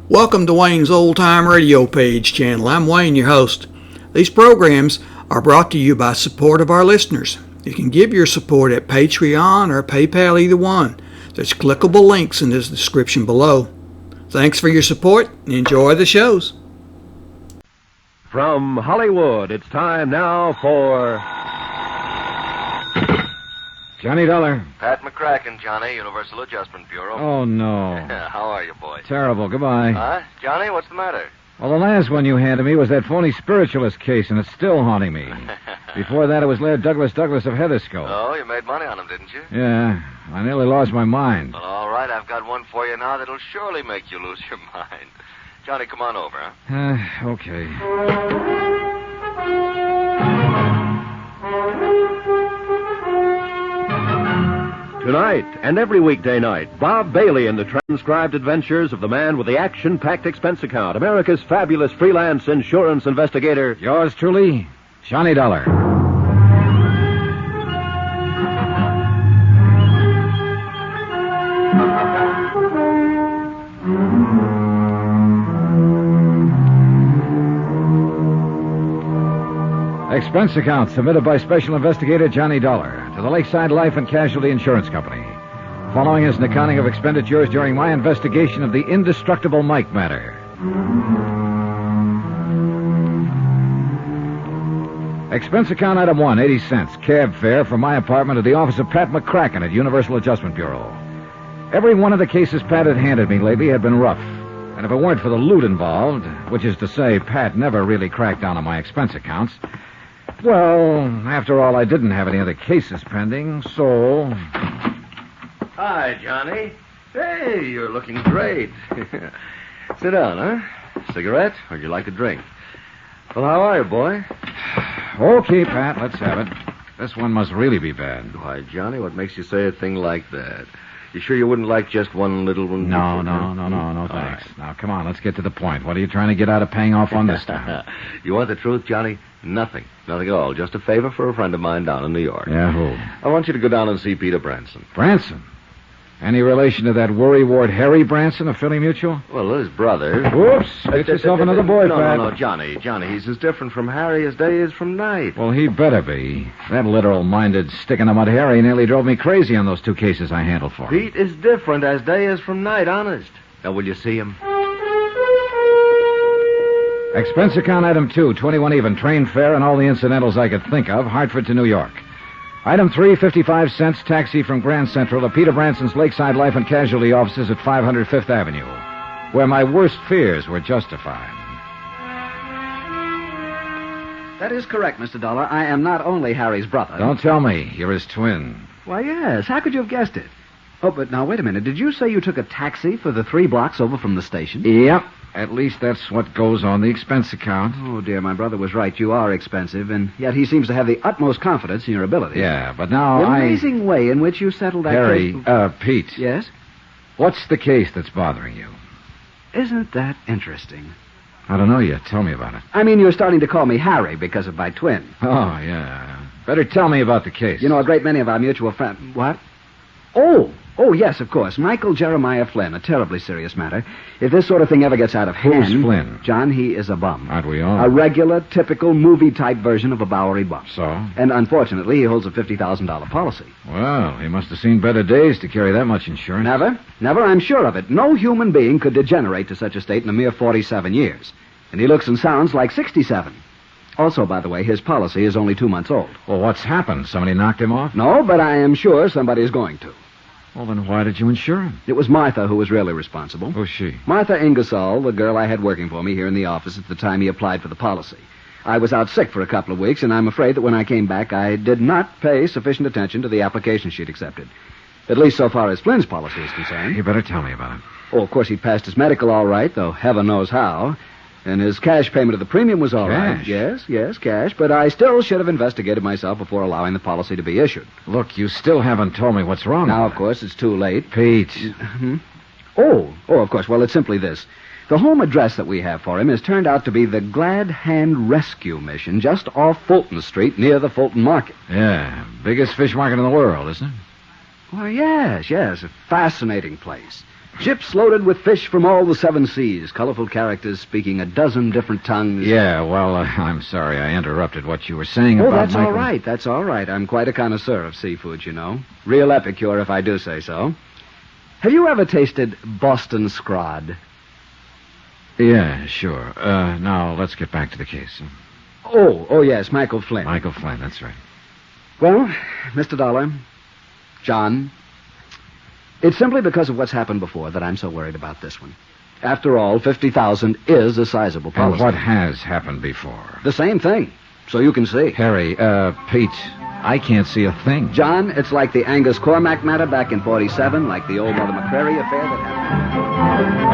Welcome to Wayne's Old Time Radio Page channel. I'm Wayne, your host. These programs are brought to you by support of our listeners. You can give your support at Patreon or PayPal, either one. There's clickable links in the description below. Thanks for your support and enjoy the shows. From Hollywood, it's time now for... Johnny Dollar. Pat McCracken, Johnny, Universal Adjustment Bureau. Oh, no. How are you, boy? Terrible. Goodbye. Huh? Johnny, what's the matter? Well, the last one you handed me was that phony spiritualist case, and it's still haunting me. Before that, it was Laird Douglas of Heatherscope. Oh, you made money on him, didn't you? Yeah. I nearly lost my mind. Well, all right, I've got one for you now that'll surely make you lose your mind. Johnny, come on over, huh? Okay. Tonight and every weekday night, Bob Bailey in the transcribed adventures of the man with the action-packed expense account, America's fabulous freelance insurance investigator. Yours truly, Johnny Dollar. Expense account submitted by Special Investigator Johnny Dollar to the Lakeside Life and Casualty Insurance Company. Following is an accounting of expenditures during my investigation of the Indestructible Mike matter. Expense account item 1, 80 cents. Cab fare from my apartment to the office of Pat McCracken at Universal Adjustment Bureau. Every one of the cases Pat had handed me lately had been rough. And if it weren't for the loot involved, which is to say Pat never really cracked down on my expense accounts... Well, after all, I didn't have any other cases pending, so... Hi, Johnny. Hey, you're looking great. Sit down, huh? Cigarette? Or would you like a drink? Well, how are you, boy? Okay, Pat, let's have it. This one must really be bad. Why, Johnny, what makes you say a thing like that? You sure you wouldn't like just one little one? No, thanks. Right. Now, come on, let's get to the point. What are you trying to get out of paying off on this time? You want the truth, Johnny? Nothing. Nothing at all. Just a favor for a friend of mine down in New York. Yeah, who? I want you to go down and see Peter Branson. Branson? Any relation to that worrywart Harry Branson of Philly Mutual? Well, his brother... Whoops! Get yourself another boy, Pat. No, Johnny, he's as different from Harry as day is from night. Well, he better be. That literal-minded stick-in-the-mud Harry nearly drove me crazy on those two cases I handled for him. Pete is different as day is from night, honest. Now, will you see him? Expense account item 2, 21 even, train fare and all the incidentals I could think of, Hartford to New York. Item 3, 55 cents, taxi from Grand Central to Peter Branson's Lakeside Life and Casualty offices at 500 Fifth Avenue, where my worst fears were justified. That is correct, Mr. Dollar. I am not only Harry's brother. Don't tell me. You're his twin. Why, yes. How could you have guessed it? Oh, but now, wait a minute. Did you say you took a taxi for the 3 blocks over from the station? Yep. At least that's what goes on the expense account. Oh, dear, my brother was right. You are expensive, and yet he seems to have the utmost confidence in your ability. Yeah, but now The amazing way in which you settled that Harry, case... Pete. Yes? What's the case that's bothering you? Isn't that interesting? I don't know yet. Tell me about it. I mean, you're starting to call me Harry because of my twin. Oh, yeah. Better tell me about the case. You know, a great many of our mutual friends... What? Oh, yes, of course. Michael Jeremiah Flynn, a terribly serious matter. If this sort of thing ever gets out of hand... Who's Flynn? John, he is a bum. Aren't we all? A regular, typical, movie-type version of a Bowery bum. So? And unfortunately, he holds a $50,000 policy. Well, he must have seen better days to carry that much insurance. Never, I'm sure of it. No human being could degenerate to such a state in a mere 47 years. And he looks and sounds like 67. Also, by the way, his policy is only 2 months old. Well, what's happened? Somebody knocked him off? No, but I am sure somebody is going to. Well, then why did you insure him? It was Martha who was really responsible. Who's she? Martha Ingersoll, the girl I had working for me here in the office at the time he applied for the policy. I was out sick for a couple of weeks, and I'm afraid that when I came back, I did not pay sufficient attention to the application she'd accepted. At least so far as Flynn's policy is concerned. You better tell me about it. Oh, of course, he passed his medical all right, though heaven knows how. And his cash payment of the premium was all right. Yes, cash. But I still should have investigated myself before allowing the policy to be issued. Look, you still haven't told me what's wrong. Now, of course, it's too late. Pete. Oh, of course. Well, it's simply this. The home address that we have for him has turned out to be the Glad Hand Rescue Mission, just off Fulton Street, near the Fulton Market. Yeah, biggest fish market in the world, isn't it? Well, yes. A fascinating place. Ships loaded with fish from all the 7 seas, colorful characters speaking a dozen different tongues. Yeah, well, I'm sorry I interrupted what you were saying Oh, about that's Michael. all right. That's all right. I'm quite a connoisseur of seafood, you know. Real epicure, if I do say so. Have you ever tasted Boston scrod? Yeah, sure. Now, let's get back to the case. Oh, yes, Michael Flynn. Michael Flynn, that's right. Well, Mr. Dollar, John, it's simply because of what's happened before that I'm so worried about this one. After all, $50,000 is a sizable policy. And what has happened before? The same thing, so you can see. Harry, Pete, I can't see a thing. John, it's like the Angus Cormac matter back in 47, like the old Mother McCrary affair that happened.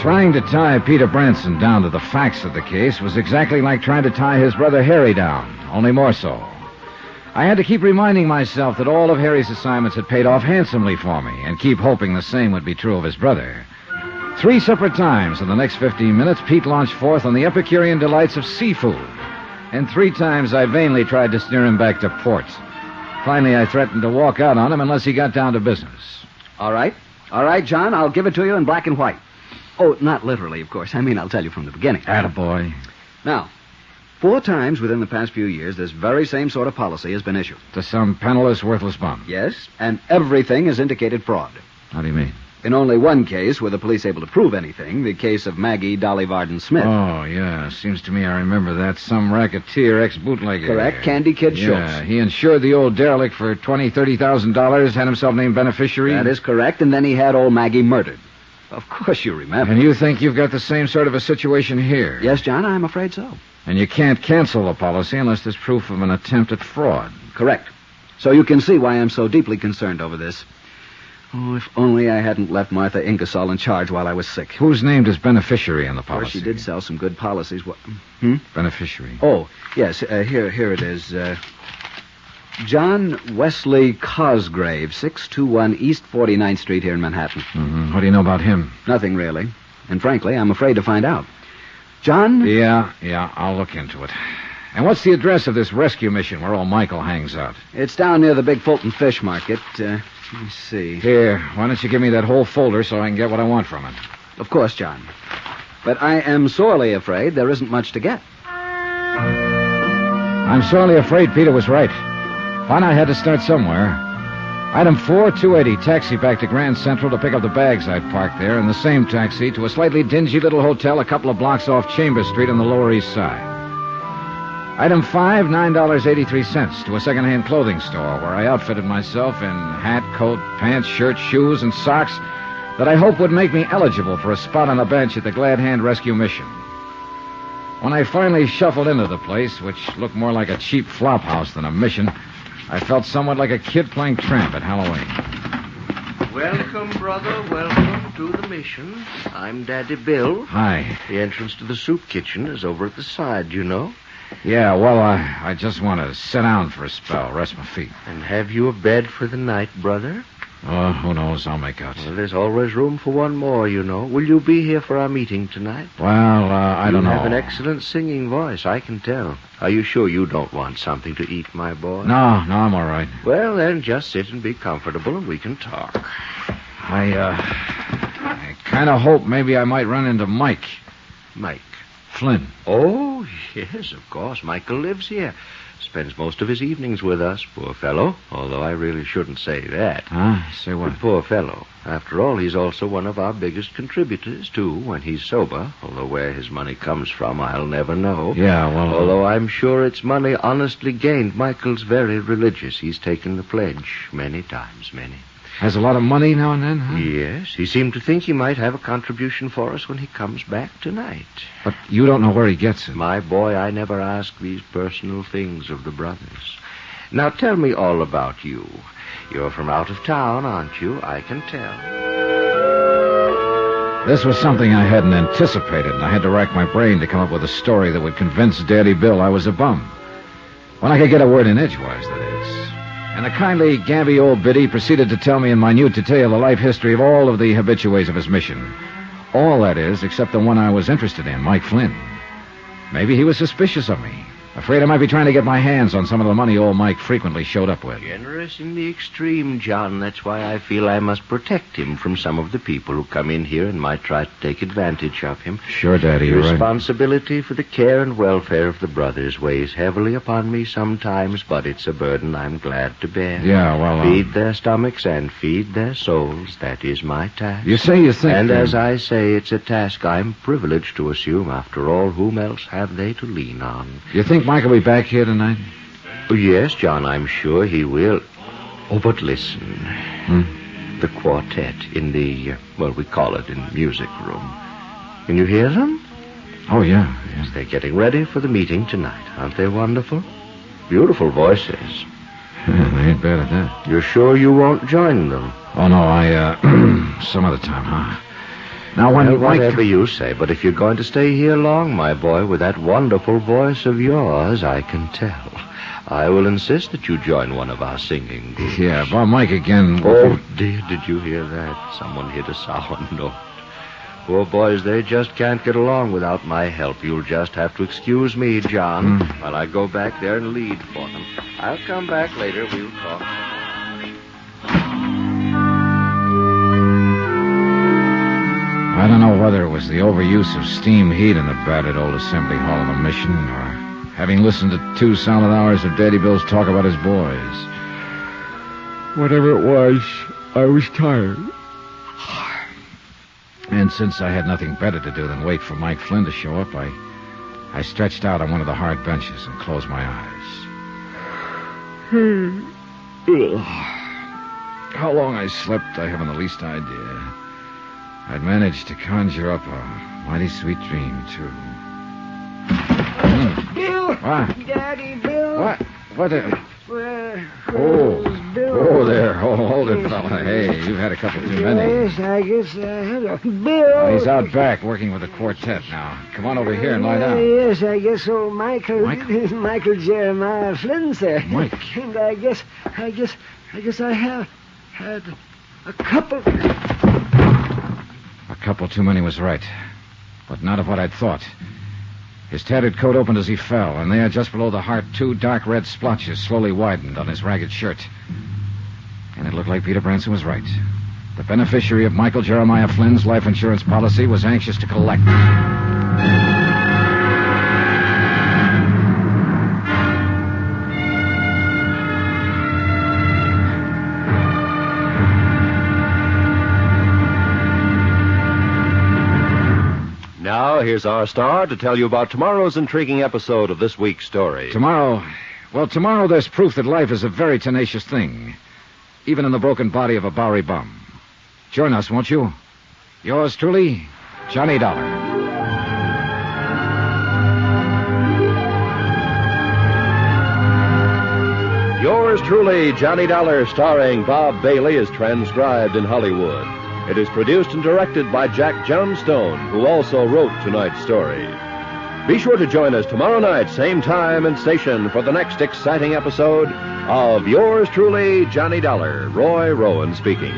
Trying to tie Peter Branson down to the facts of the case was exactly like trying to tie his brother Harry down, only more so. I had to keep reminding myself that all of Harry's assignments had paid off handsomely for me, and keep hoping the same would be true of his brother. 3 separate times in the next 15 minutes, Pete launched forth on the Epicurean delights of seafood. And 3 times I vainly tried to steer him back to port. Finally, I threatened to walk out on him unless he got down to business. All right, John, I'll give it to you in black and white. Oh, not literally, of course. I mean, I'll tell you from the beginning. Attaboy. Now, 4 times within the past few years, this very same sort of policy has been issued. To some penniless, worthless bum. Yes, and everything has indicated fraud. How do you mean? In only one case were the police able to prove anything, the case of Maggie Dolly Varden Smith. Oh, yeah. Seems to me I remember that. Some racketeer, ex-bootlegger. Correct, Candy Kid Schultz. Yeah, he insured the old derelict for $20,000, $30,000, had himself named beneficiary. That is correct, and then he had old Maggie murdered. Of course you remember. And you think you've got the same sort of a situation here? Yes, John, I'm afraid so. And you can't cancel the policy unless there's proof of an attempt at fraud. Correct. So you can see why I'm so deeply concerned over this. Oh, if only I hadn't left Martha Ingersoll in charge while I was sick. Who's named as beneficiary in the Of course, policy? she did sell some good policies. Beneficiary. Oh, yes, here it is. John Wesley Cosgrave, 621 East 49th Street here in Manhattan. Mm-hmm. What do you know about him? Nothing, really. And frankly, I'm afraid to find out. John? Yeah, I'll look into it. And what's the address of this rescue mission where old Michael hangs out? It's down near the big Fulton Fish Market. Let me see. Here, why don't you give me that whole folder so I can get what I want from it? Of course, John. But I am sorely afraid there isn't much to get. I'm sorely afraid Peter was right. Fine, I had to start somewhere. Item 4, 280, taxi back to Grand Central to pick up the bags I'd parked there, and the same taxi to a slightly dingy little hotel a couple of blocks off Chambers Street on the Lower East Side. Item 5, $9.83 to a second-hand clothing store where I outfitted myself in hat, coat, pants, shirt, shoes, and socks that I hope would make me eligible for a spot on the bench at the Glad Hand Rescue Mission. When I finally shuffled into the place, which looked more like a cheap flop house than a mission, I felt somewhat like a kid playing tramp at Halloween. Welcome, brother. Welcome to the mission. I'm Daddy Bill. Hi. The entrance to the soup kitchen is over at the side, you know. Yeah, well, I just want to sit down for a spell, rest my feet. And have you a bed for the night, brother? Oh, who knows? I'll make out. Well, there's always room for one more, you know. Will you be here for our meeting tonight? Well, I don't know. You have an excellent singing voice, I can tell. Are you sure you don't want something to eat, my boy? No, I'm all right. Well, then, just sit and be comfortable and we can talk. I kind of hope maybe I might run into Mike. Mike. Flynn. Oh, yes, of course. Michael lives here. Spends most of his evenings with us, poor fellow. Although I really shouldn't say that. Huh? Say what? Poor fellow. After all, he's also one of our biggest contributors, too, when he's sober. Although where his money comes from, I'll never know. Yeah, well... Although I'm sure it's money honestly gained. Michael's very religious. He's taken the pledge many times, many. Has a lot of money now and then, huh? Yes, he seemed to think he might have a contribution for us when he comes back tonight. But you don't know where he gets it. My boy, I never ask these personal things of the brothers. Now tell me all about you. You're from out of town, aren't you? I can tell. This was something I hadn't anticipated, and I had to rack my brain to come up with a story that would convince Daddy Bill I was a bum. When I could get a word in edgewise, that is. And the kindly, gabby old biddy proceeded to tell me in minute detail the life history of all of the habitués of his mission. All, that is, except the one I was interested in, Mike Flynn. Maybe he was suspicious of me. Afraid I might be trying to get my hands on some of the money old Mike frequently showed up with. Generous in the extreme, John. That's why I feel I must protect him from some of the people who come in here and might try to take advantage of him. Sure, Daddy, you're right. Responsibility for the care and welfare of the brothers weighs heavily upon me sometimes, but it's a burden I'm glad to bear. Yeah, well, Feed their stomachs and feed their souls. That is my task. You say you think... And as I say, it's a task I'm privileged to assume. After all, whom else have they to lean on? You think Mike will be back here tonight? Yes, John, I'm sure he will. Oh, but listen. The quartet in the, we call it in the music room. Can you hear them? Oh, yeah. Yes, they're getting ready for the meeting tonight. Aren't they wonderful? Beautiful voices. Yeah, they ain't bad at that. You're sure you won't join them? Oh, no, some other time, huh? Now, when Well, Mike... whatever you say, but if you're going to stay here long, my boy, with that wonderful voice of yours, I can tell. I will insist that you join one of our singing groups. Yeah, about Mike again... Oh, dear, did you hear that? Someone hit a sour note. Poor boys, they just can't get along without my help. You'll just have to excuse me, John, while I go back there and lead for them. I'll come back later. We'll talk. I don't know whether it was the overuse of steam heat in the battered old assembly hall of the mission, or having listened to 2 solid hours of Daddy Bill's talk about his boys. Whatever it was, I was tired. And since I had nothing better to do than wait for Mike Flynn to show up, I stretched out on one of the hard benches and closed my eyes. How long I slept, I haven't the least idea. I'd managed to conjure up a mighty sweet dream, too. Bill! What? Daddy, Bill! What? What the... Where's Oh, Bill? there. Oh, hold it, fella. Hey, you've had a couple too many. Yes, I guess I had a... Bill! He's out back working with the quartet now. Come on over here and lie down. Yes, I guess old Michael... Michael? Michael Jeremiah Flynn, sir. Mike. And I guess I have had a couple... A couple too many was right, but not of what I'd thought. His tattered coat opened as he fell, and there, just below the heart, 2 dark red splotches slowly widened on his ragged shirt. And it looked like Peter Branson was right. The beneficiary of Michael Jeremiah Flynn's life insurance policy was anxious to collect. Now, here's our star to tell you about tomorrow's intriguing episode of this week's story. Tomorrow there's proof that life is a very tenacious thing, even in the broken body of a Bowery bum. Join us, won't you? Yours truly, Johnny Dollar. Yours truly, Johnny Dollar, starring Bob Bailey, is transcribed in Hollywood. It is produced and directed by Jack Johnstone, who also wrote tonight's story. Be sure to join us tomorrow night, same time and station, for the next exciting episode of Yours truly, Johnny Dollar. Roy Rowan speaking.